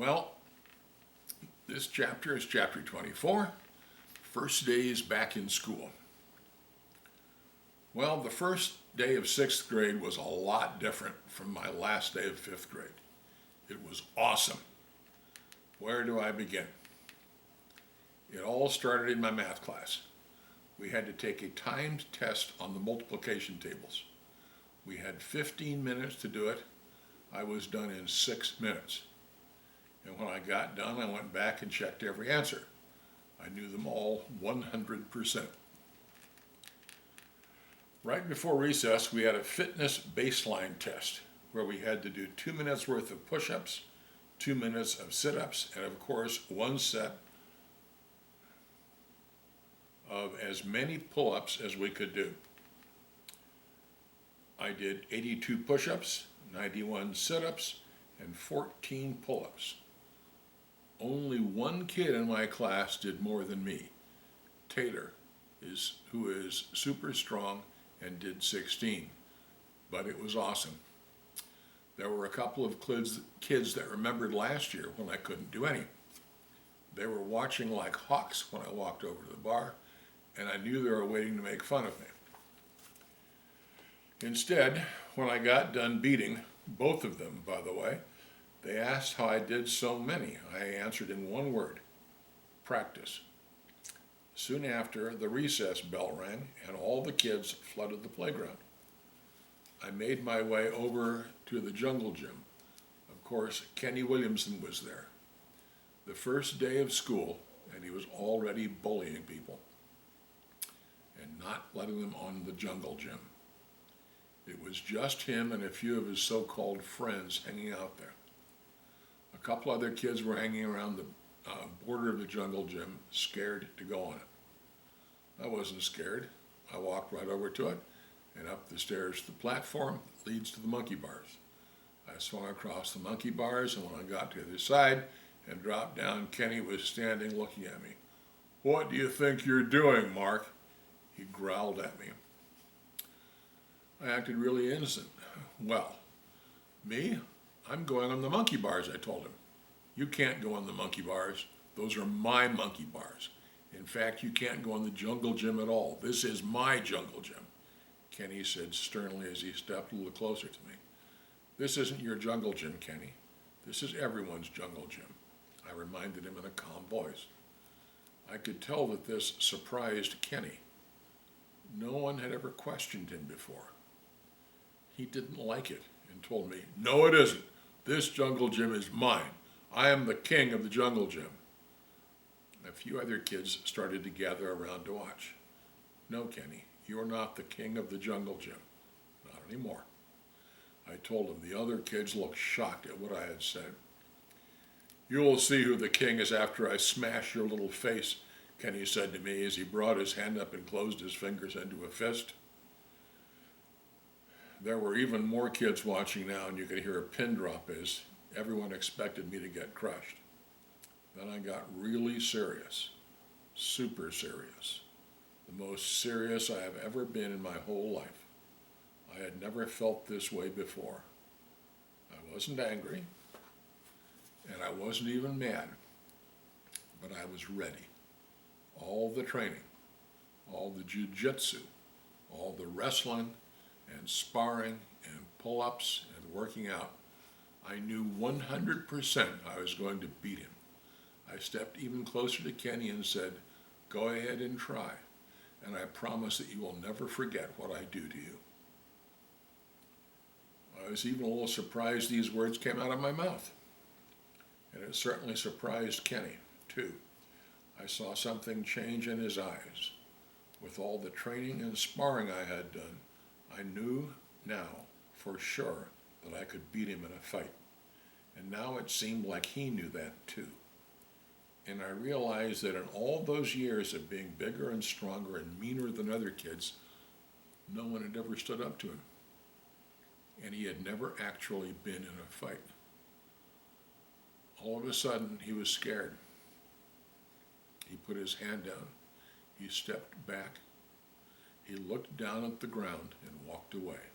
Well, this chapter is chapter 24, first days back in school. Well, the first day of sixth grade was a lot different from my last day of fifth grade. It was awesome. Where do I begin? It all started in my math class. We had to take a timed test on the multiplication tables. We had 15 minutes to do it. I was done in 6 minutes. And when I got done, I went back and checked every answer. I knew them all 100%. Right before recess, we had a fitness baseline test where we had to do 2 minutes worth of push-ups, 2 minutes of sit-ups, and of course, one set of as many pull-ups as we could do. I did 82 push-ups, 91 sit-ups, and 14 pull-ups. Only one kid in my class did more than me. Taylor, who is super strong and did 16, but it was awesome. There were a couple of kids that remembered last year when I couldn't do any. They were watching like hawks when I walked over to the bar, and I knew they were waiting to make fun of me. Instead, when I got done beating both of them, by the way, they asked how I did so many. I answered in one word: practice. Soon after, the recess bell rang and all the kids flooded the playground. I made my way over to the jungle gym. Of course, Kenny Williamson was there. The first day of school, and he was already bullying people and not letting them on the jungle gym. It was just him and a few of his so-called friends hanging out there. A couple other kids were hanging around the border of the jungle gym, scared to go on it. I wasn't scared. I walked right over to it and up the stairs to the platform that leads to the monkey bars. I swung across the monkey bars, and when I got to the other side and dropped down, Kenny was standing looking at me. "What do you think you're doing, Mark?" He growled at me. I acted really innocent. "Well, me? I'm going on the monkey bars," I told him. "You can't go on the monkey bars. Those are my monkey bars. In fact, you can't go on the jungle gym at all. This is my jungle gym," Kenny said sternly as he stepped a little closer to me. "This isn't your jungle gym, Kenny. This is everyone's jungle gym," I reminded him in a calm voice. I could tell that this surprised Kenny. No one had ever questioned him before. He didn't like it and told me, "No, it isn't. This jungle gym is mine. I am the king of the jungle gym." A few other kids started to gather around to watch. "No, Kenny, you are not the king of the jungle gym. Not anymore," I told him. The other kids looked shocked at what I had said. "You'll see who the king is after I smash your little face," Kenny said to me as he brought his hand up and closed his fingers into a fist. There were even more kids watching now, and you could hear a pin drop as everyone expected me to get crushed. Then I got really serious, super serious, the most serious I have ever been in my whole life. I had never felt this way before. I wasn't angry, and I wasn't even mad, but I was ready. All the training, all the jiu-jitsu, all the wrestling and sparring and pull-ups and working out, I knew 100% I was going to beat him. I stepped even closer to Kenny and said, "Go ahead and try, and I promise that you will never forget what I do to you." I was even a little surprised these words came out of my mouth, and it certainly surprised Kenny, too. I saw something change in his eyes. With all the training and sparring I had done, I knew now for sure that I could beat him in a fight. And now it seemed like he knew that too. And I realized that in all those years of being bigger and stronger and meaner than other kids, no one had ever stood up to him. And he had never actually been in a fight. All of a sudden, he was scared. He put his hand down. He stepped back. He looked down at the ground and walked away.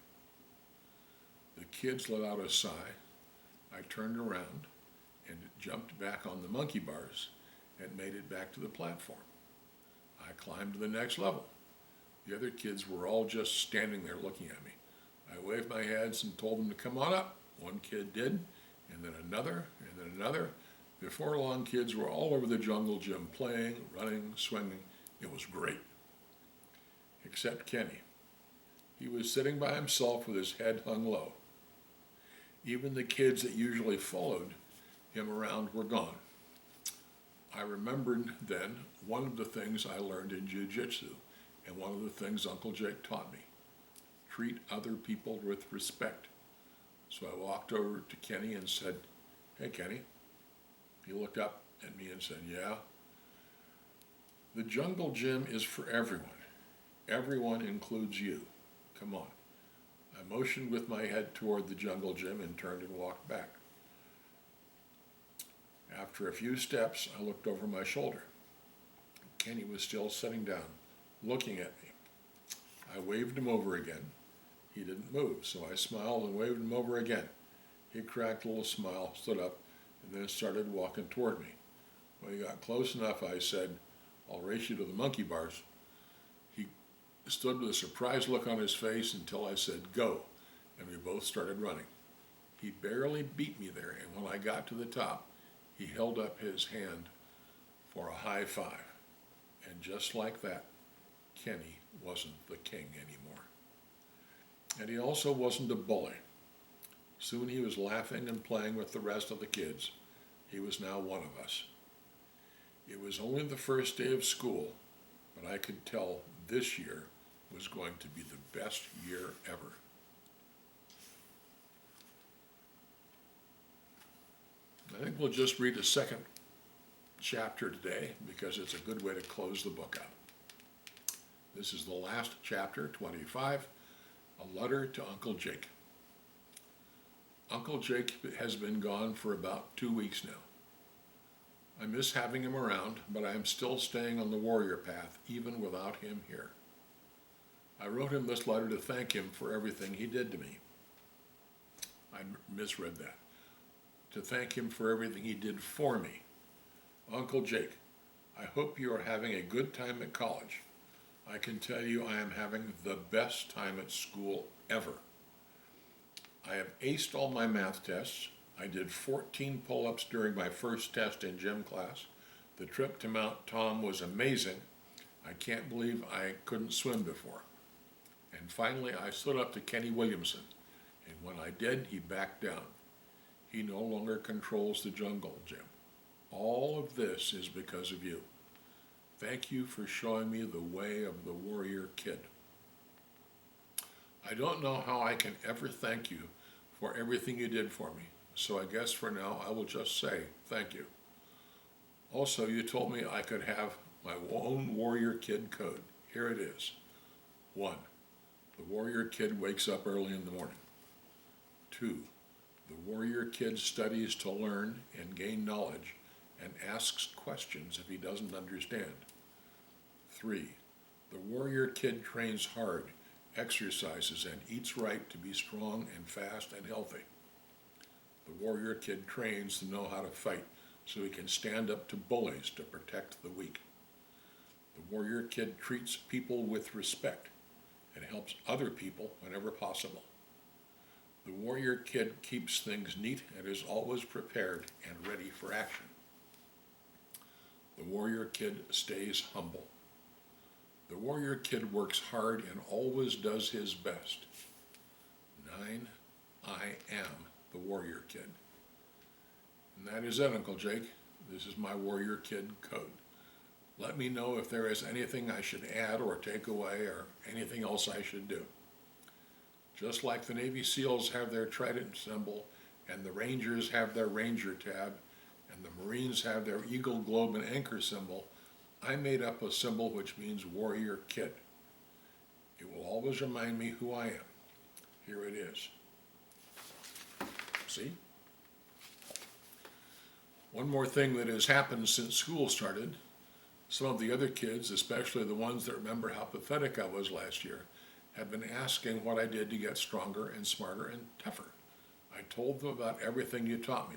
The kids let out a sigh. I turned around, and jumped back on the monkey bars and made it back to the platform. I climbed to the next level. The other kids were all just standing there looking at me. I waved my hands and told them to come on up. One kid did, and then another, and then another. Before long, kids were all over the jungle gym playing, running, swinging. It was great. Except Kenny. He was sitting by himself with his head hung low. Even the kids that usually followed him around were gone. I remembered then one of the things I learned in jiu-jitsu and one of the things Uncle Jake taught me. Treat other people with respect. So I walked over to Kenny and said, "Hey, Kenny." He looked up at me and said, "Yeah." The jungle gym is for everyone. Everyone includes you. Come on. I motioned with my head toward the jungle gym and turned and walked back. After a few steps, I looked over my shoulder. Kenny was still sitting down, looking at me. I waved him over again. He didn't move, so I smiled and waved him over again. He cracked a little smile, stood up, and then started walking toward me. When he got close enough, I said, "I'll race you to the monkey bars." He stood with a surprised look on his face until I said, "Go," and we both started running. He barely beat me there, and when I got to the top, he held up his hand for a high five. And just like that, Kenny wasn't the king anymore. And he also wasn't a bully. Soon he was laughing and playing with the rest of the kids. He was now one of us. It was only the first day of school, but I could tell this year was going to be the best year ever. I think we'll just read a second chapter today because it's a good way to close the book out. This is the last chapter, 25, a letter to Uncle Jake. Uncle Jake has been gone for about 2 weeks now. I miss having him around, but I am still staying on the warrior path, even without him here. I wrote him this letter to thank him for everything he did to me. I misread that. To thank him for everything he did for me. Uncle Jake, I hope you are having a good time at college. I can tell you I am having the best time at school ever. I have aced all my math tests. I did 14 pull-ups during my first test in gym class. The trip to Mount Tom was amazing. I can't believe I couldn't swim before. And finally, I stood up to Kenny Williamson, and when I did, he backed down. He no longer controls the jungle gym. All of this is because of you. Thank you for showing me the way of the Warrior Kid. I don't know how I can ever thank you for everything you did for me, so I guess for now I will just say thank you. Also, you told me I could have my own Warrior Kid code. Here it is. 1. The Warrior Kid wakes up early in the morning. 2. The Warrior Kid studies to learn and gain knowledge and asks questions if he doesn't understand. 3. The Warrior Kid trains hard, exercises, and eats right to be strong and fast and healthy. The Warrior Kid trains to know how to fight so he can stand up to bullies to protect the weak. The Warrior Kid treats people with respect and helps other people whenever possible. The Warrior Kid keeps things neat and is always prepared and ready for action. The Warrior Kid stays humble. The Warrior Kid works hard and always does his best. 9. I am the Warrior Kid. And that is it, Uncle Jake. This is my Warrior Kid code. Let me know if there is anything I should add or take away or anything else I should do. Just like the Navy SEALs have their trident symbol and the Rangers have their Ranger tab and the Marines have their Eagle, Globe, and Anchor symbol, I made up a symbol which means Warrior Kid. It will always remind me who I am. Here it is. See? One more thing that has happened since school started. Some of the other kids, especially the ones that remember how pathetic I was last year, have been asking what I did to get stronger and smarter and tougher. I told them about everything you taught me.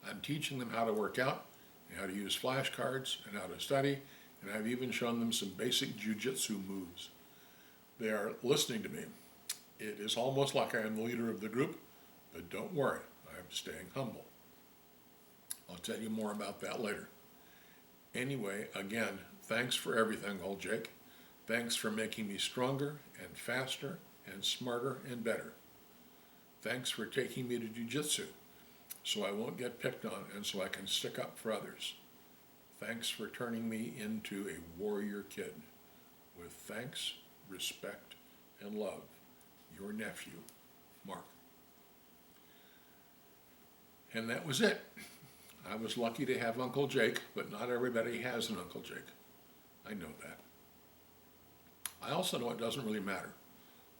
I'm teaching them how to work out, and how to use flashcards, and how to study, and I've even shown them some basic jiu-jitsu moves. They are listening to me. It is almost like I am the leader of the group, but don't worry, I'm staying humble. I'll tell you more about that later. Anyway, again, thanks for everything, old Jake. Thanks for making me stronger and faster and smarter and better. Thanks for taking me to jiu-jitsu so I won't get picked on and so I can stick up for others. Thanks for turning me into a warrior kid. With thanks, respect, and love, your nephew, Mark. And that was it. I was lucky to have Uncle Jake, but not everybody has an Uncle Jake. I know that. I also know it doesn't really matter.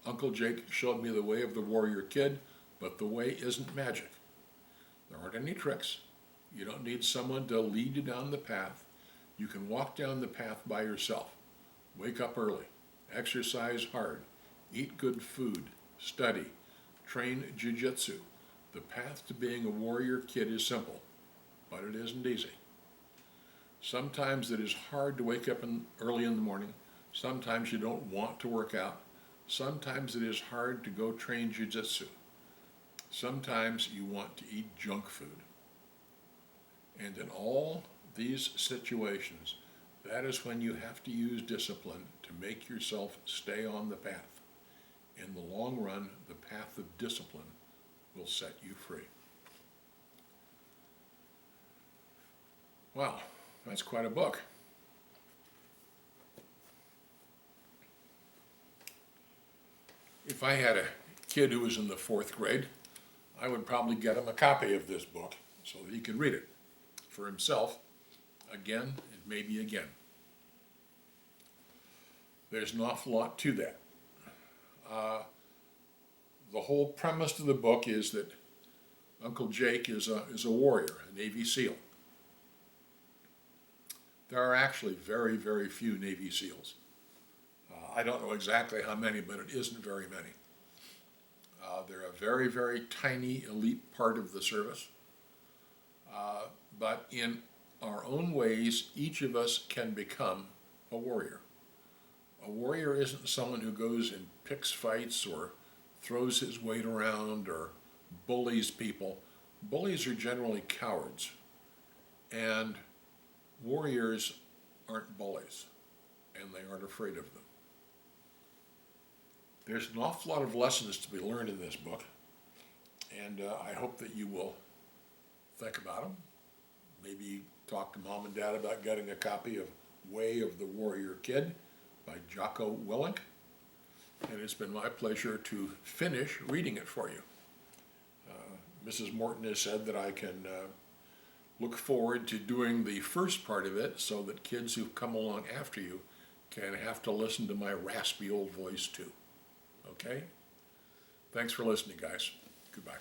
Uncle Jake showed me the way of the warrior kid, but the way isn't magic. There aren't any tricks. You don't need someone to lead you down the path. You can walk down the path by yourself. Wake up early, exercise hard, eat good food, study, train jiu-jitsu. The path to being a warrior kid is simple, but it isn't easy. Sometimes it is hard to wake up early in the morning. Sometimes you don't want to work out. Sometimes it is hard to go train jiu-jitsu. Sometimes you want to eat junk food. And in all these situations, that is when you have to use discipline to make yourself stay on the path. In the long run, the path of discipline will set you free. Wow, that's quite a book. If I had a kid who was in the 4th grade, I would probably get him a copy of this book so that he could read it for himself again and maybe again. There's an awful lot to that. The whole premise of the book is that Uncle Jake is a warrior, a Navy SEAL. There are actually very, very few Navy SEALs. I don't know exactly how many, but it isn't very many. They're a very, very tiny elite part of the service. But in our own ways, each of us can become a warrior. A warrior isn't someone who goes and picks fights or throws his weight around or bullies people. Bullies are generally cowards, and warriors aren't bullies, and they aren't afraid of them. There's an awful lot of lessons to be learned in this book, and I hope that you will think about them. Maybe talk to Mom and Dad about getting a copy of Way of the Warrior Kid by Jocko Willink. And it's been my pleasure to finish reading it for you. Mrs. Morton has said that I can look forward to doing the first part of it so that kids who come along after you can have to listen to my raspy old voice too. Okay? Thanks for listening, guys. Goodbye.